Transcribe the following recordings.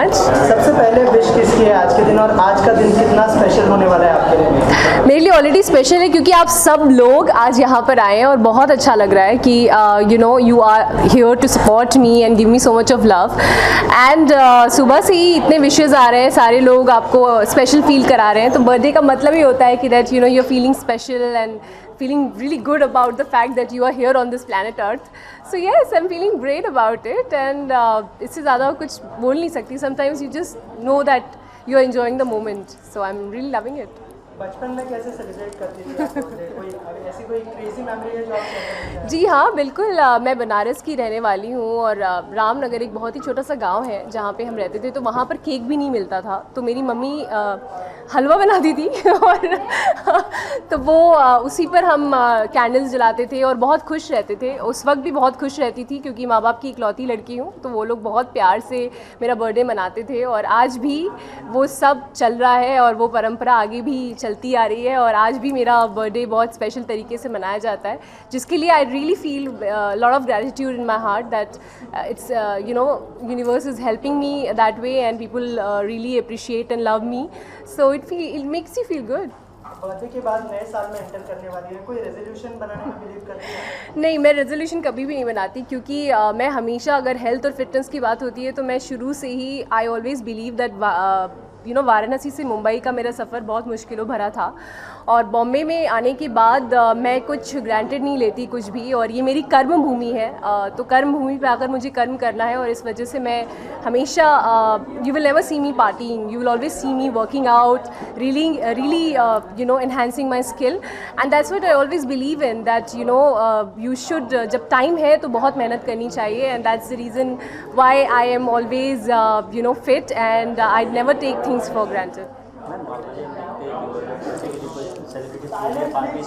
Much. सबसे पहले wish किसकी है आज के दिन, और आज का दिन कितना स्पेशल होने वाला है आपके लिए? मेरे लिए ऑलरेडी स्पेशल है क्योंकि आप सब लोग आज यहाँ पर आए हैं और बहुत अच्छा लग रहा है कि you are here to support me and give me so much of love. And सुबह से ही इतने विशेज़ आ रहे हैं, सारे लोग आपको स्पेशल फील करा रहे हैं। तो बर्थडे का मतलब ही होता है कि that you are feeling special and feeling really good about the fact that you are here on this planet Earth. So yes, I'm feeling great about it and इससे ज़्यादा कुछ बोल नहीं सकती. Sometimes you just know that you are enjoying the moment. So I'm really loving it. बचपन में कैसे celebrate करती थी आप बर्थडे? कोई ऐसी कोई क्रेजी मेमोरी है जो आप शेयर करना चाहें? जी हाँ, बिल्कुल। मैं बनारस की रहने वाली हूँ और रामनगर एक बहुत ही छोटा सा गांव है जहाँ पे हम रहते थे। तो वहाँ पर केक भी नहीं मिलता था, तो मेरी मम्मी हलवा बनाती थी और तो वो उसी पर हम कैंडल्स जलाते थे और बहुत खुश रहते थे। उस वक्त भी बहुत खुश रहती थी क्योंकि माँ बाप की इकलौती लड़की हूँ, तो वो लोग बहुत प्यार से मेरा बर्थडे मनाते थे और आज भी वो सब चल रहा है और वो परंपरा आगे भी चलती आ रही है। और आज भी मेरा बर्थडे बहुत स्पेशल तरीके से मनाया जाता है, जिसके लिए I really feel lot of gratitude in my heart that it's universe is helping me that way and people really appreciate and love me. So it makes you feel good. Birthday के बाद नए साल में enter करने वाली है, कोई resolution बनाने में बिलीव करती है? नहीं, मैं रेजोल्यूशन कभी भी नहीं बनाती क्योंकि मैं हमेशा, अगर हेल्थ और फिटनेस की बात होती है तो मैं शुरू से ही I always believe that Varanasi से मुंबई का मेरा सफ़र बहुत मुश्किलों भरा था और बॉम्बे में आने के बाद मैं कुछ ग्रांटेड नहीं लेती कुछ भी, और ये मेरी कर्म भूमि है। तो कर्म भूमि पे आकर मुझे कर्म करना है और इस वजह से मैं हमेशा you will never see me partying, you will always see me working out, really enhancing my skill and that's what I always believe in that you should, जब टाइम है तो बहुत मेहनत करनी चाहिए and that's the reason why I am always fit and I never take things for granted.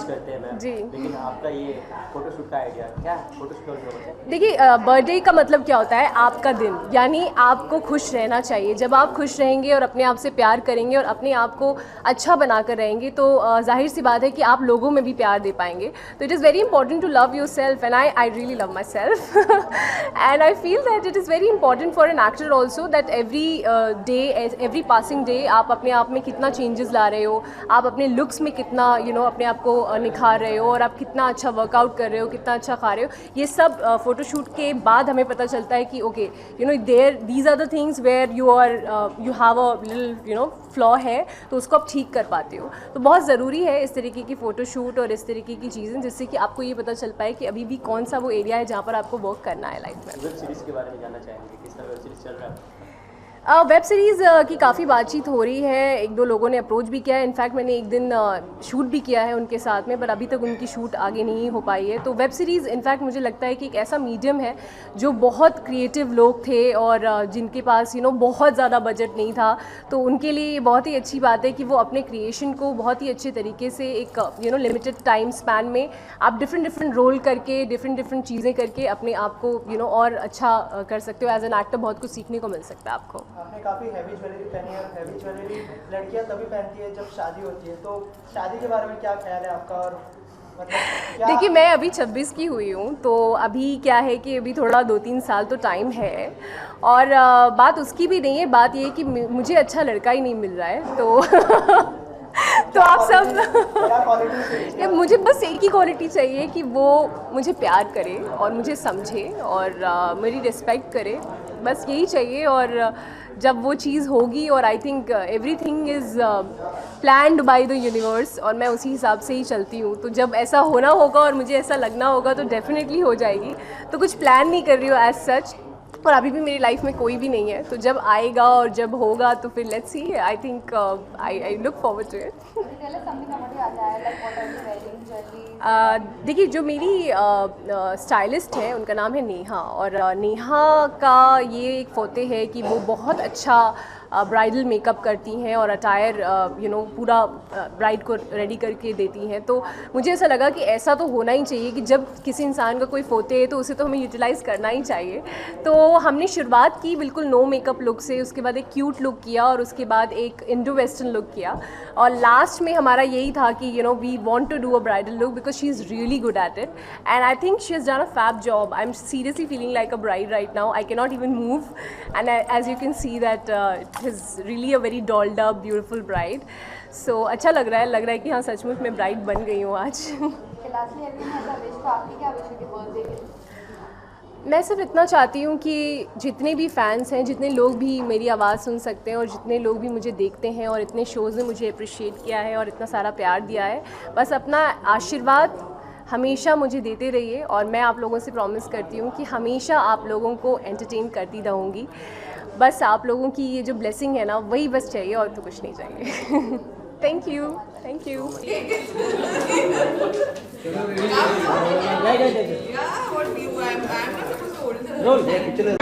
करते हैं जी, लेकिन आपका ये फोटोशूट का आइडिया क्या है? फोटोशूट देखिए, बर्थडे का मतलब क्या होता है? आपका दिन, यानी आपको खुश रहना चाहिए। जब आप खुश रहेंगे और अपने आप से प्यार करेंगे और अपने आप को अच्छा बनाकर रहेंगे तो जाहिर सी बात है कि आप लोगों में भी प्यार दे पाएंगे। तो it is very important to love yourself and I really love myself and I feel that it is very important for an actor also that every passing day आप अपने आप में कितना चेंजेस ला रहे हो, आप अपने looks में कितना अपने आप को निखार रहे हो और आप कितना अच्छा वर्कआउट कर रहे हो, कितना अच्छा खा रहे हो। ये सब फोटोशूट के बाद हमें पता चलता है कि okay these are the things where you have a little flaw है, तो उसको आप ठीक कर पाते हो। तो बहुत ज़रूरी है इस तरीके की फ़ोटोशूट और इस तरीके की चीज़ें, जिससे कि आपको ये पता चल पाए कि अभी भी कौन सा वो एरिया है जहाँ पर आपको वर्क करना है लाइफ में। वेब सीरीज़ के बारे में जानना चाहेंगे, किस तरह वेब सीरीज़ चल रहा है? वेब सीरीज़ की काफ़ी बातचीत हो रही है, एक दो लोगों ने अप्रोच भी किया है। इनफैक्ट मैंने एक दिन शूट भी किया है उनके साथ में, पर अभी तक उनकी शूट आगे नहीं हो पाई है। तो वेब सीरीज़ इनफैक्ट मुझे लगता है कि एक ऐसा मीडियम है जो बहुत क्रिएटिव लोग थे और जिनके पास बहुत ज़्यादा बजट नहीं था, तो उनके लिए ये बहुत ही अच्छी बात है कि वो अपने क्रिएशन को बहुत ही अच्छे तरीके से एक लिमिटेड टाइम स्पैन में आप डिफरेंट रोल करके डिफरेंट चीज़ें करके अपने आप को और अच्छा कर सकते हो। एज एन एक्टर बहुत कुछ सीखने को मिल सकता है आपको। आपने काफ़ी हैवी ज्वेलरी पहनी है और हैवी ज्वेलरी लड़कियां तभी पहनती है जब शादी होती है, तो शादी के बारे में क्या ख्याल है आपका? और मतलब देखिए, मैं अभी 26 की हुई हूँ, तो अभी क्या है कि अभी थोड़ा 2-3 साल तो टाइम है और बात उसकी भी नहीं है, बात ये है कि मुझे अच्छा लड़का ही नहीं मिल रहा है। तो आप सब मुझे बस एक ही क्वालिटी चाहिए कि वो मुझे प्यार करे और मुझे समझे और मेरी रिस्पेक्ट करे, बस यही चाहिए। और जब वो चीज़ होगी, और I think everything is planned by the universe और मैं उसी हिसाब से ही चलती हूँ, तो जब ऐसा होना होगा और मुझे ऐसा लगना होगा तो डेफिनेटली हो जाएगी। तो कुछ प्लान नहीं कर रही हूँ एज सच, और अभी भी मेरी लाइफ में कोई भी नहीं है, तो जब आएगा और जब होगा तो फिर let's see. I think I look forward to it. देखिए, जो मेरी स्टाइलिस्ट है उनका नाम है नेहा, और नेहा का ये एक फोते है कि वो बहुत अच्छा ब्राइडल मेकअप करती हैं और अटायर पूरा ब्राइड को रेडी करके देती हैं। तो मुझे ऐसा लगा कि ऐसा तो होना ही चाहिए कि जब किसी इंसान का कोई फोते है तो उसे तो हमें यूटिलाइज़ करना ही चाहिए। तो हमने शुरुआत की बिल्कुल नो मेकअप लुक से, उसके बाद एक क्यूट लुक किया और उसके बाद एक इंडो वेस्टर्न लुक किया, और लास्ट में हमारा यही था कि we want to do a bridal look because she is really good at it and I think she has done a fab job. I am seriously feeling like a bride right now. I can not even move and as you can see that it is really a very dolled up beautiful bride. So अच्छा लग रहा है कि हाँ सचमुच मैं bride बन गई हूँ आज। मैं सिर्फ इतना चाहती हूँ कि जितने भी फ़ैन्स हैं, जितने लोग भी मेरी आवाज़ सुन सकते हैं और जितने लोग भी मुझे देखते हैं और इतने शोज़ में मुझे अप्रिशिएट किया है और इतना सारा प्यार दिया है, बस अपना आशीर्वाद हमेशा मुझे देते रहिए और मैं आप लोगों से प्रॉमिस करती हूँ कि हमेशा आप लोगों को एंटरटेन करती रहूँगी। बस आप लोगों की ये जो ब्लेसिंग है ना, वही बस चाहिए और तो कुछ नहीं चाहिए। Thank you. Thank you. Yeah, what do you? I'm not supposed to hold it.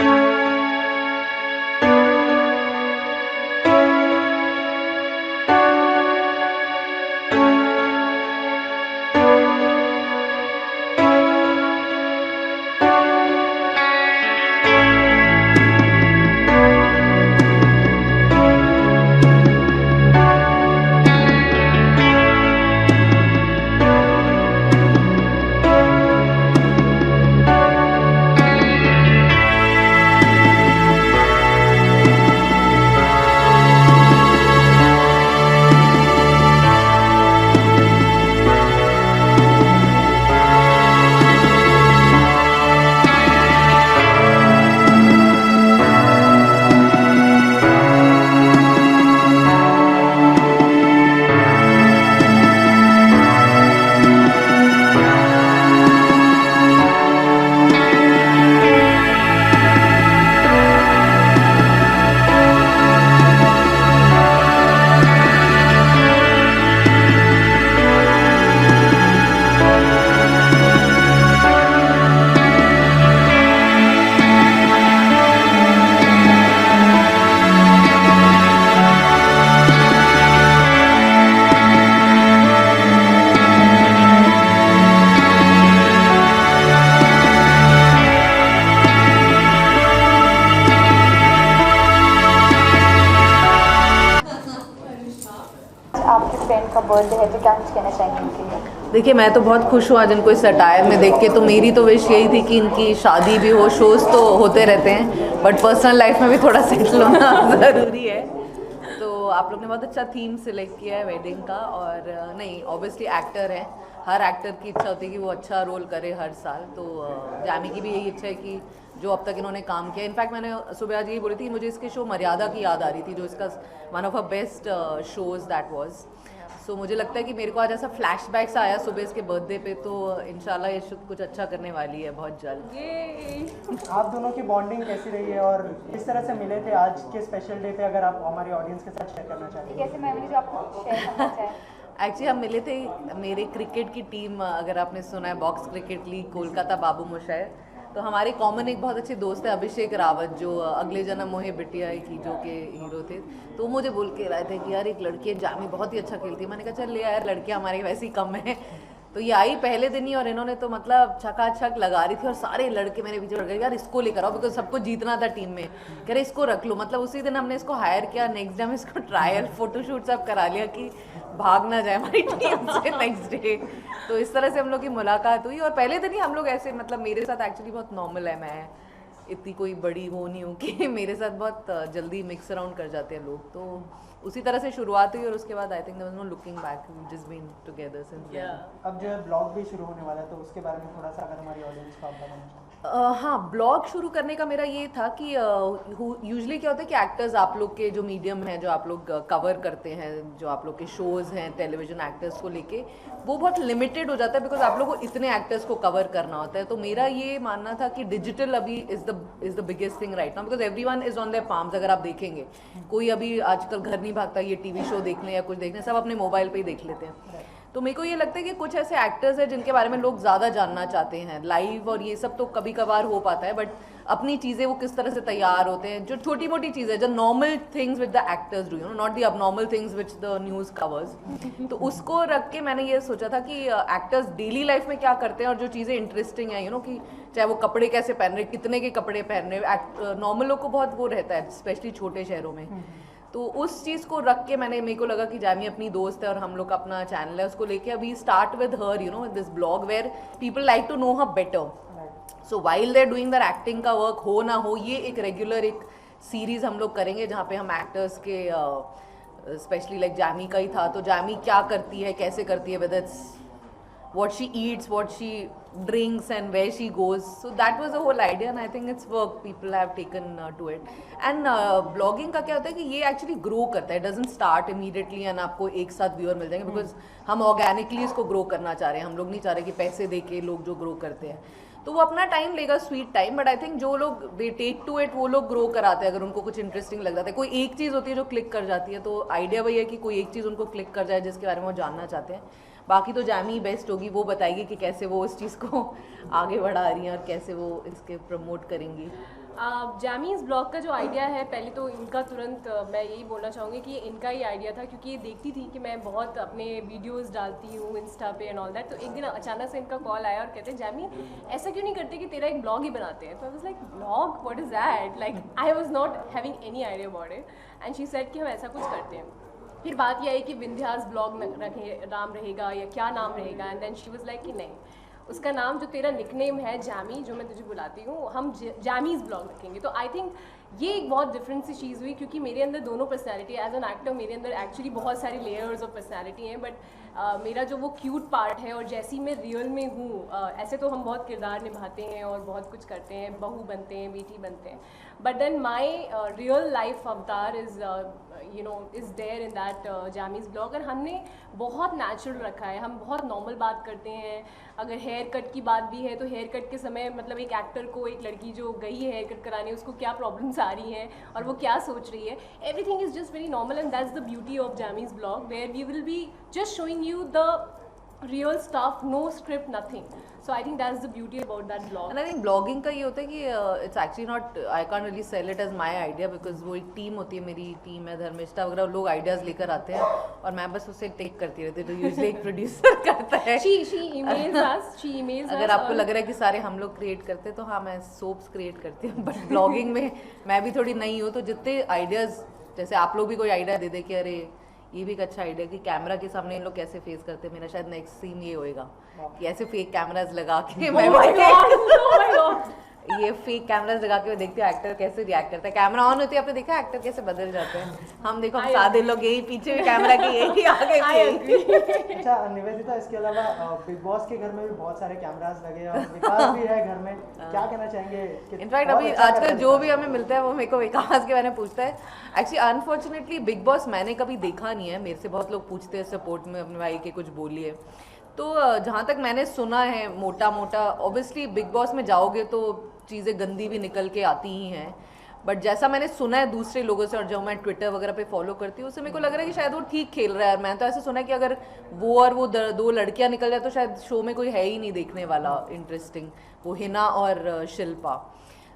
आपके फ्रेंड का बर्थडे है तो क्या कुछ कहना चाहेंगे उनके लिए? देखिए, मैं तो बहुत खुश हुआ जिनको इस अटायर में देख के। तो मेरी तो विश यही थी कि इनकी शादी भी हो, शोज़ तो होते रहते हैं बट पर्सनल लाइफ में भी थोड़ा सेटल होना ज़रूरी है। तो आप लोग ने बहुत अच्छा थीम सिलेक्ट किया है वेडिंग का। और नहीं, ऑब्वियसली एक्टर हैं, हर एक्टर की इच्छा होती है कि वो अच्छा रोल करे हर साल। तो जामी की भी यही इच्छा है कि जो अब तक इन्होंने काम किया, इनफैक्ट मैंने सुबह आज यही बोली थी, मुझे इसके शो मर्यादा की याद आ रही थी, जो इसका one of a best shows that was. So मुझे लगता है कि मेरे को आज ऐसा फ्लैशबैक सा आया सुबह इसके बर्थडे पे। तो इंशाल्लाह ये कुछ अच्छा करने वाली है बहुत जल्द। आप दोनों की बॉन्डिंग कैसी रही है और किस तरह से मिले थे आज के स्पेशल डे पे, अगर आप हमारी ऑडियंस के साथ शेयर करना चाहते हैं? एक ऐसे मेमोरी जो आपको शेयर करना चाहें? एक्चुअली हम मिले थे, मेरे क्रिकेट की टीम, अगर आपने सुना है बॉक्स क्रिकेट लीग कोलकाता बाबू मोशाय, तो हमारे कॉमन एक बहुत अच्छे दोस्त है अभिषेक रावत, जो अगले जन्म मोहे बिटिया की जो के हीरो थे। तो मुझे बोल के रहे थे कि यार एक लड़की है जामी बहुत ही अच्छा खेलती है। मैंने कहा चल ले यार, लड़कियां हमारे वैसे ही कम है। तो ये आई पहले दिन ही और इन्होंने तो मतलब छकाछक लगा रही थी और सारे लड़के मेरे पीछे पड़ गए, यार इसको लेकर आओ, बिकॉज सबको जीतना था टीम में। कह रहे इसको रख लो। मतलब उसी दिन हमने इसको हायर किया, नेक्स्ट डे हम इसको ट्रायल फोटोशूट सब करा लिया कि भाग ना जाए हमारी टीम से नेक्स्ट डे। तो इस तरह से हम लोग की मुलाकात हुई और पहले दिन ही हम लोग ऐसे, मतलब मेरे साथ एक्चुअली बहुत नॉर्मल है, मैं इतनी कोई बड़ी वो नहीं हूँ कि मेरे साथ बहुत जल्दी मिक्स अराउंड कर जाते हैं लोग। तो उसी तरह से शुरुआत हुई और उसके बाद I think there was no looking back, we just been together since then. अब जो है ब्लॉग भी शुरू होने वाला है, तो उसके बारे में थोड़ा सा अगर हमारी ऑडियंस को आप बताना चाहें। हाँ, ब्लॉग शुरू करने का मेरा ये था कि यूजुअली क्या होता है कि एक्टर्स, आप लोग के जो मीडियम है, जो आप लोग कवर करते हैं, जो आप लोग के शोज़ हैं टेलीविजन एक्टर्स को लेके, वो बहुत लिमिटेड हो जाता है बिकॉज आप लोग को इतने एक्टर्स को कवर करना होता है। तो मेरा ये मानना था कि डिजिटल अभी is the biggest thing right now, because everyone is on their palms. अगर आप देखेंगे, कोई अभी आजकल घर नहीं भागता ये टीवी शो देखने या कुछ देखने, सब अपने मोबाइल पे ही देख लेते हैं। तो मेरे को ये लगता है कि कुछ ऐसे एक्टर्स हैं जिनके बारे में लोग ज़्यादा जानना चाहते हैं। लाइव और ये सब तो कभी कभार हो पाता है, बट अपनी चीज़ें वो किस तरह से तैयार होते हैं, जो छोटी मोटी चीज़ें, जो normal things with the actors do, you know, not the abnormal things which the news covers. तो उसको रख के मैंने ये सोचा था कि एक्टर्स डेली लाइफ में क्या करते हैं और जो चीज़ें इंटरेस्टिंग हैं, यू नो, कि चाहे वो कपड़े कैसे पहन रहे, कितने के कपड़े पहन रहे, नॉर्मल लोग को बहुत वो रहता है, स्पेशली छोटे शहरों में। तो उस चीज़ को रख के मेरे को लगा कि जामी अपनी दोस्त है और हम लोग का अपना चैनल है, उसको लेके अभी start with her, you know, this blog where people like to know her better. So while they doing their acting का वर्क हो ना हो, ये एक रेगुलर एक सीरीज हम लोग करेंगे जहाँ पे हम एक्टर्स के स्पेशली लाइक जामी का ही था, तो जामी क्या करती है, कैसे करती है, whether it's what she eats, what she drinks and where she goes. So that was the whole idea and I think it's work people have taken to it. And blogging का क्या होता है कि ये actually grow करता है, it doesn't start immediately and आपको एक साथ viewer मिल जाएंगे, because हम organically इसको grow करना चाह रहे हैं, हम लोग नहीं चाह रहे कि पैसे दे के लोग जो grow करते हैं, तो वो अपना टाइम लेगा, sweet time, but I think जो लोग दे टेक टू इट वो लोग ग्रो कराते हैं अगर उनको कुछ इंटरेस्टिंग लग जाता है। कोई एक चीज़ होती है जो क्लिक कर जाती है, तो आइडिया वही है कि कोई एक चीज़ उनको क्लिक कर जाए जिसके बारे में वो जानना चाहते हैं। बाकी तो जामी बेस्ट होगी, वो बताएगी कि कैसे वो उस चीज़ को आगे बढ़ा रही हैं और कैसे वो इसके प्रमोट करेंगी। जामीज़ ब्लॉग का जो आइडिया है, पहले तो इनका तुरंत मैं यही बोलना चाहूँगी कि इनका ही आइडिया था, क्योंकि ये देखती थी कि मैं बहुत अपने वीडियोस डालती हूँ इंस्टा पे एंड ऑल दैट। तो एक दिन अचानक से इनका कॉल आया और कहते हैं जामी ऐसा क्यों नहीं करते कि तेरा एक ब्लॉग ही बनाते हैं। तो I was like blog, what is that, like I was not having any idea about it and she said कि हम ऐसा कुछ करते हैं। फिर बात यह है कि विंध्यास ब्लॉग रखे नाम रहेगा या क्या नाम रहेगा, and then she was like कि नहीं, उसका नाम जो तेरा निकनेम है जामी, जो मैं तुझे बुलाती हूँ, हम जामीज़ ब्लॉग रखेंगे। तो आई थिंक ये एक बहुत डिफरेंट सी चीज़ हुई, क्योंकि मेरे अंदर दोनों पर्सनैलिटी, एज एन एक्टर मेरे अंदर एक्चुअली बहुत सारी लेयर्स ऑफ पर्सनैलिटी हैं, बट मेरा जो वो क्यूट पार्ट है और जैसी मैं रियल में हूँ, ऐसे तो हम बहुत किरदार निभाते हैं और बहुत कुछ करते हैं, बहू बनते हैं, बेटी बनते हैं, but then my real life avatar is you know is there in that Jamie's blog. और हमने बहुत नेचुरल रखा है, हम बहुत नॉर्मल बात करते हैं। अगर हेयर कट की बात भी है तो हेयर कट के समय मतलब एक एक्टर को, एक लड़की जो गई है हेयर कट कराने, उसको क्या प्रॉब्लम्स आ रही हैं और वो क्या सोच रही है, everything is just very normal and that's the beauty of Jamie's blog, where we will be just showing you the real stuff, no script, nothing. So I think that's the beauty about that blog. And I think blogging का ये होता है कि it's actually not, I can't really sell it as my idea because वो एक team होती है, मेरी टीम है, धर्मिष्ठा वगैरह, लोग आइडियाज़ लेकर आते हैं और मैं बस उसे टेक करती रहती हूँ। तो यूजुअली एक प्रोड्यूसर करता है। She emails us, अगर आपको लग रहा है कि सारे हम लोग क्रिएट करते हैं तो हाँ, मैं सोप्स क्रिएट करती हूँ, बट ब्लॉगिंग में मैं भी थोड़ी नई हूँ, तो जितने आइडियाज़, जैसे आप लोग भी कोई आइडिया दे दे कि अरे ये भी एक अच्छा आइडिया कि कैमरा के सामने इन लोग कैसे फेस करते हैं, मेरा शायद नेक्स्ट सीन ये होएगा कि ऐसे फेक कैमरास लगा के मैं ये फेक कैमरास लगा के देखती हूँ एक्टर कैसे रिएक्ट करता है, कैमरा ऑन होती है, आपने देखा एक्टर कैसे बदल जाते हैं। हम देखो, हम सादे लोग यही पीछे भी कैमरा की यही आगे भी। अच्छा निवेदिता, इसके अलावा बिग बॉस के घर में भी बहुत सारे कैमरास लगे और विकास भी है घर में, क्या कहना चाहेंगे? इनफैक्ट अभी आजकल जो भी हमें मिलता है वो मेरे को विकास के बारे में पूछता है। एक्चुअली अनफॉर्चुनेटली बिग बॉस मैंने कभी देखा नहीं है, मेरे से बहुत लोग पूछते हैं सपोर्ट में, अपने भाई के कुछ बोलिए। तो जहाँ तक मैंने सुना है मोटा मोटा, ऑब्वियसली बिग बॉस में जाओगे तो चीज़ें गंदी भी निकल के आती ही हैं, बट जैसा मैंने सुना है दूसरे लोगों से और जो मैं ट्विटर वगैरह पे फॉलो करती हूँ, उससे मेरे को लग रहा है कि शायद वो ठीक खेल रहा है। और मैंने तो ऐसे सुना है कि अगर वो और वो दो लड़कियाँ निकल जाए तो शायद शो में कोई है ही नहीं देखने वाला इंटरेस्टिंग, वो हिना और शिल्पा।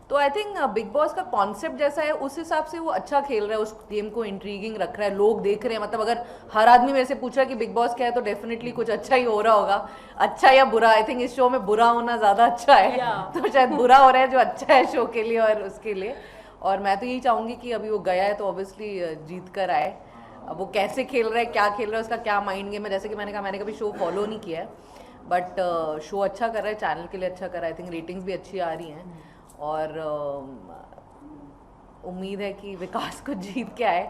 तो आई थिंक बिग बॉस का कॉन्सेप्ट जैसा है उस हिसाब से वो अच्छा खेल रहा है, उस गेम को इंट्रीगिंग रख रहा है, लोग देख रहे हैं। मतलब अगर हर आदमी मेरे से पूछ रहा है कि बिग बॉस क्या है तो डेफिनेटली कुछ अच्छा ही हो रहा होगा, अच्छा या बुरा। आई थिंक इस शो में बुरा होना ज़्यादा अच्छा है, तो शायद बुरा हो रहा है जो अच्छा है शो के लिए और उसके लिए। और मैं तो यही चाहूँगी कि अभी वो गया है तो ऑब्वियसली जीत कर आए। अब वो कैसे खेल रहा है, क्या खेल रहा है, उसका क्या माइंड गेम है, जैसे कि मैंने कहा मैंने कभी शो फॉलो नहीं किया है, बट शो अच्छा कर रहा है, चैनल के लिए अच्छा कर रहा है। आई थिंक रेटिंग्स भी अच्छी आ रही हैं और उम्मीद है कि विकास को जीत के आए।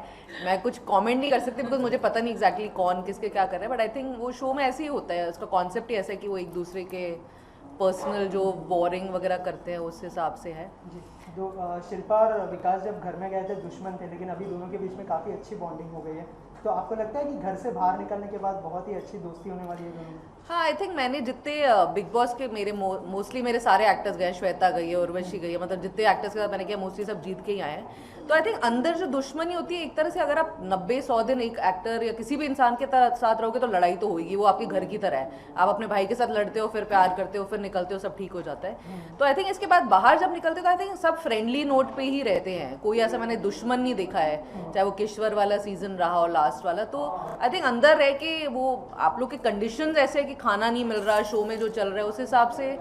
मैं कुछ कमेंट नहीं कर सकती बिकॉज मुझे पता नहीं एग्जैक्टली कौन किसके क्या कर रहा है, बट आई थिंक वो शो में ऐसे ही होता है, उसका कॉन्सेप्ट ही ऐसा है कि वो एक दूसरे के पर्सनल जो बोरिंग वगैरह करते हैं उस हिसाब से है। जो शिल्पा और विकास जब घर में गए थे दुश्मन थे, लेकिन अभी दोनों के बीच में काफ़ी अच्छी बॉन्डिंग हो गई है, तो आपको लगता है कि घर से बाहर निकलने के बाद बहुत ही अच्छी दोस्ती होने वाली है दोनों? हाँ आई थिंक मैंने जितने बिग बॉस के मेरे मोस्टली मेरे सारे एक्टर्स गए, श्वेता गई है, उर्वशी गई है, मतलब जितने एक्टर्स के साथ मैंने किया मोस्टली सब जीत के ही आए हैं। तो आई थिंक अंदर जो दुश्मनी होती है एक तरह से, अगर आप 90-100 दिन एक एक्टर या किसी भी इंसान के साथ रहोगे तो लड़ाई तो होगी, वो आपके घर की तरह है। आप अपने भाई के साथ लड़ते हो, फिर प्यार करते हो, फिर निकलते हो, सब ठीक हो जाता है। तो आई थिंक इसके बाद बाहर जब निकलते हो तो आई थिंक सब फ्रेंडली नोट पे ही रहते हैं, कोई ऐसा मैंने दुश्मन नहीं देखा है, चाहे वो किश्वर वाला सीजन रहा हो लास्ट वाला। तो आई थिंक अंदर रह के वो आप लोग के कंडीशंस ऐसे है कि खाना नहीं मिल रहा, शो में जो चल रहा है उस हिसाब से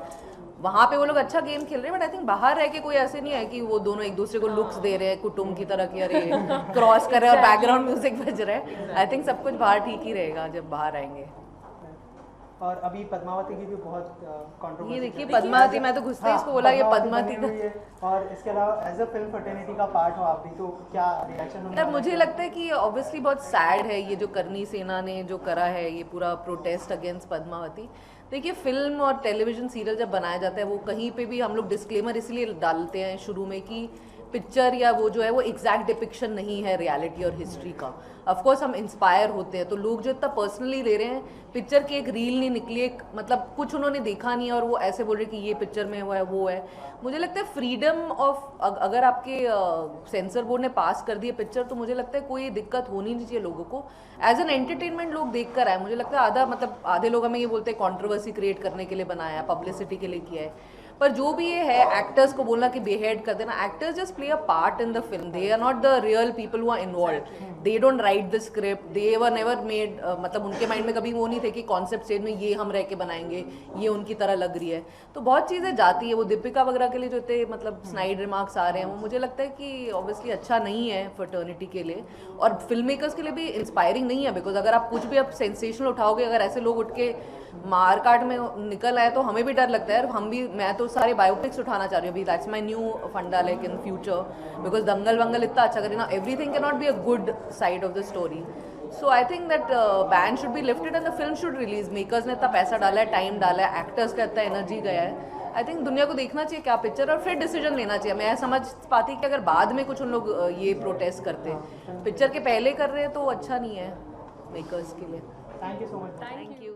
वहाँ पे वो लोग अच्छा गेम खेल रहे हैं। बट आई थिंक बाहर रह के कोई ऐसे नहीं है कि वो दोनों एक दूसरे को लुक्स दे रहे हैं कुटुंब की तरह, कि अरे क्रॉस कर रहे हैं और बैकग्राउंड म्यूजिक बज रहा है। आई थिंक सब कुछ बाहर ठीक ही रहेगा जब बाहर आएंगे। और अभी पद्मावती की भी बहुत कंट्रोवर्सी, ये देखिए पद्मावती, मैं तो घुसते ही इसको बोला ये पद्मावती का। और इसके अलावा एज अ फिल्म फर्टेनिटी का पार्ट हो आप भी, तो क्या रिएक्शन? यार मुझे लगता है कि ऑब्वियसली बहुत सैड है ये जो करनी सेना ने जो करा है, ये पूरा प्रोटेस्ट अगेंस्ट पद्मावती। देखिए फिल्म और टेलीविजन सीरियल जब बनाया जाता है वो कहीं पे भी हम लोग डिस्क्लेमर इसलिए डालते हैं शुरू में कि पिक्चर या वो जो है वो एग्जैक्ट डिपिक्शन नहीं है रियलिटी और हिस्ट्री का। ऑफकोर्स हम इंस्पायर होते हैं, तो लोग जो इतना पर्सनली ले रहे हैं, पिक्चर की एक रील नहीं निकली, एक मतलब कुछ उन्होंने देखा नहीं है और वो ऐसे बोल रहे कि ये पिक्चर में वो है। मुझे लगता है फ्रीडम ऑफ, अगर आपके सेंसर बोर्ड ने पास कर दिए पिक्चर तो मुझे लगता है कोई दिक्कत होनी नहीं चाहिए लोगों को। एज एन एंटरटेनमेंट लोग देख कर आए। मुझे लगता है आधे लोग हमें ये बोलते हैं कॉन्ट्रोवर्सी क्रिएट करने के लिए बनाया है, पब्लिसिटी के लिए किया है। पर जो भी ये है एक्टर्स को बोलना कि बेहेड कर देना, actors just play a part in the film, they are not the real people who are involve, they don't write the script, they were never made, मतलब उनके माइंड में कभी वो नहीं थे कि कॉन्सेप्ट स्टेज में ये हम रह के बनाएंगे, ये उनकी तरह लग रही है। तो बहुत चीज़ें जाती है। वो दीपिका वगैरह के लिए जो इतने मतलब स्नाइड रिमार्क्स आ रहे हैं वो मुझे लगता है कि ऑब्वियसली अच्छा नहीं है फर्टर्निटी के लिए और फिल्म मेकर्स के लिए भी इंस्पायरिंग नहीं है। बिकॉज अगर आप कुछ भी अब सेंसेशनल उठाओगे, अगर ऐसे लोग उठ के मार काट में निकल आए तो हमें भी डर लगता है। हम भी, मैं तो सारे बायोपिक्स उठाना चाह रही हूँ अभी, दैट्स माई न्यू फंडा लाइक इन फ्यूचर, बिकॉज दंगल वंगल इतना अच्छा करें ना, everything can not be a good side of the story. So I think that ban should be lifted and the film should release. Makers ने इतना पैसा डाला है, टाइम डाला है, एक्टर्स का इतना एनर्जी गया है। आई थिंक दुनिया को देखना चाहिए क्या पिक्चर और फिर डिसीजन लेना चाहिए। मैं समझ पाती कि अगर बाद में कुछ उन लोग ये प्रोटेस्ट करते, पिक्चर के पहले कर रहे हैं तो अच्छा नहीं है मेकर्स के लिए। Thank you so much. Thank you.